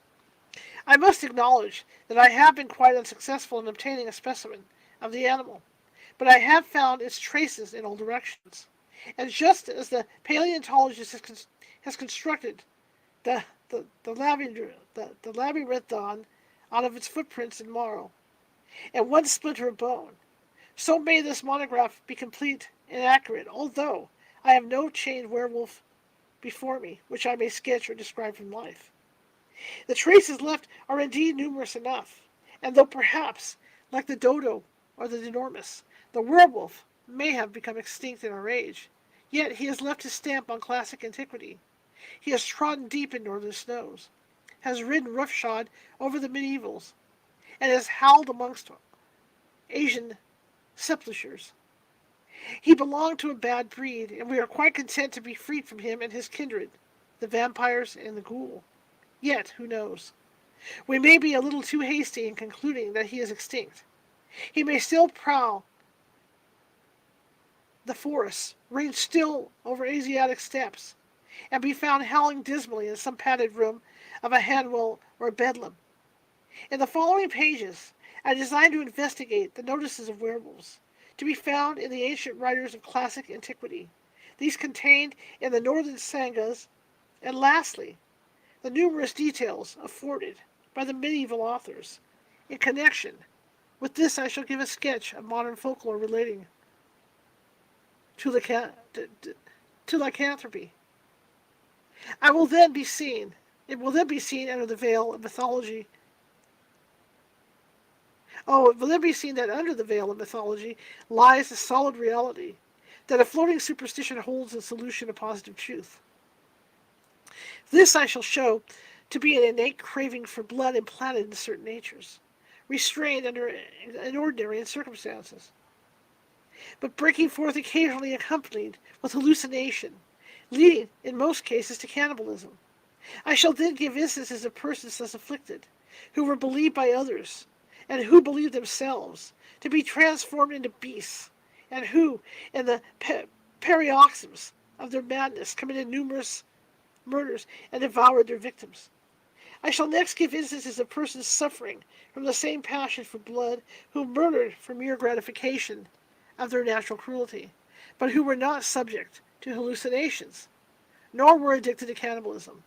Speaker 1: I must acknowledge that I have been quite unsuccessful in obtaining a specimen of the animal, but I have found its traces in all directions. And just as the paleontologist has constructed the labyrinthon out of its footprints in marl, and one splinter of bone, so may this monograph be complete and accurate, although I have no chained werewolf before me, which I may sketch or describe from life. The traces left are indeed numerous enough, and though perhaps, like the dodo or the enormous, the werewolf may have become extinct in our age, yet he has left his stamp on classic antiquity. He has trodden deep in northern snows, has ridden roughshod over the medievals, and has howled amongst Asian sepulchres. He belonged to a bad breed, and we are quite content to be freed from him and his kindred, the vampires and the ghoul. Yet, who knows? We may be a little too hasty in concluding that he is extinct. He may still prowl the forests, range still over Asiatic steppes, and be found howling dismally in some padded room of a handwell or a bedlam. In the following pages, I design to investigate the notices of werewolves, to be found in the ancient writers of classic antiquity, these contained in the northern sagas, and lastly, the numerous details afforded by the medieval authors. In connection with this, I shall give a sketch of modern folklore relating to lycanthropy. It will then be seen under the veil of mythology. It will then be seen that under the veil of mythology lies the solid reality, that a floating superstition holds in solution a positive truth. This I shall show to be an innate craving for blood implanted in certain natures, restrained under ordinary circumstances, but breaking forth occasionally accompanied with hallucination, leading in most cases to cannibalism. I shall then give instances of persons thus afflicted, who were believed by others, and who believed themselves, to be transformed into beasts, and who, in the paroxysms of their madness, committed numerous murders and devoured their victims. I shall next give instances of persons suffering from the same passion for blood, who murdered for mere gratification of their natural cruelty, but who were not subject to hallucinations, nor were addicted to cannibalism.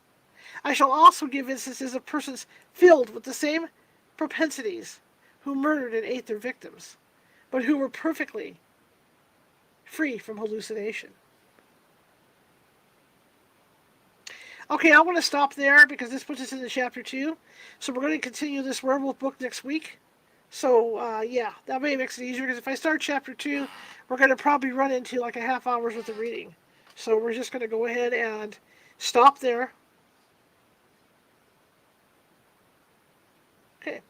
Speaker 1: I shall also give instances of persons filled with the same propensities, who murdered and ate their victims, but who were perfectly free from hallucination. Okay, I want to stop there because this puts us into chapter 2. So we're going to continue this werewolf book next week. So, yeah, that may makes it easier because if I start chapter 2, we're going to probably run into like a half hour's worth of reading. So we're just going to go ahead and stop there. Okay.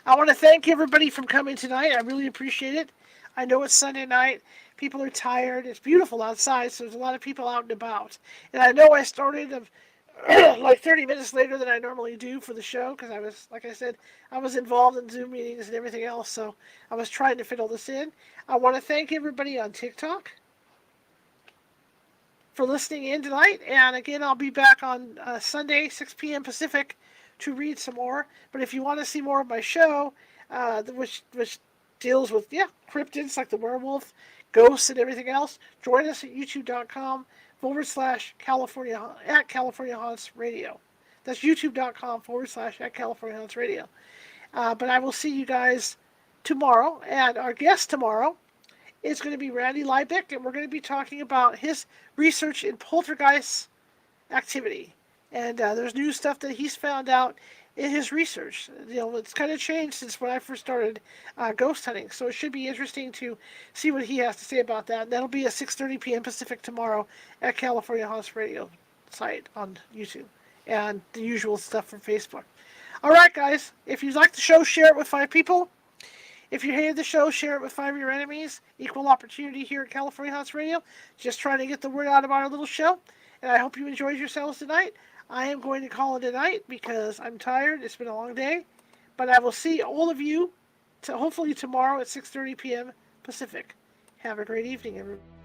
Speaker 1: I want to thank everybody for coming tonight. I really appreciate it. I know it's Sunday night. People are tired. It's beautiful outside, so there's a lot of people out and about. And I know I started like 30 minutes later than I normally do for the show because I was, like I said, I was involved in Zoom meetings and everything else, so I was trying to fit all this in. I want to thank everybody on TikTok for listening in tonight. And again, I'll be back on Sunday, 6 p.m. Pacific, to read some more. But if you want to see more of my show, which deals with cryptids like the werewolf, ghosts, and everything else, join us at youtube.com/California at California Haunts Radio. That's youtube.com/at California Haunts Radio. But I will see you guys tomorrow, and our guest tomorrow is going to be Randy Liebeck, and we're going to be talking about his research in poltergeist activity. And there's new stuff that he's found out in his research. It's kind of changed since when I first started ghost hunting, so it should be interesting to see what he has to say about that. And that'll be at 6:30 p.m. Pacific tomorrow at California Haunts Radio site on YouTube, and the usual stuff from Facebook. All right, guys, if you like the show, share it with 5 people. If you hated the show, share it with 5 of your enemies. Equal opportunity here at California Haunts Radio. Just trying to get the word out about our little show. And I hope you enjoyed yourselves tonight. I am going to call it a night because I'm tired. It's been a long day. But I will see all of you hopefully tomorrow at 6:30 p.m. Pacific. Have a great evening, everybody.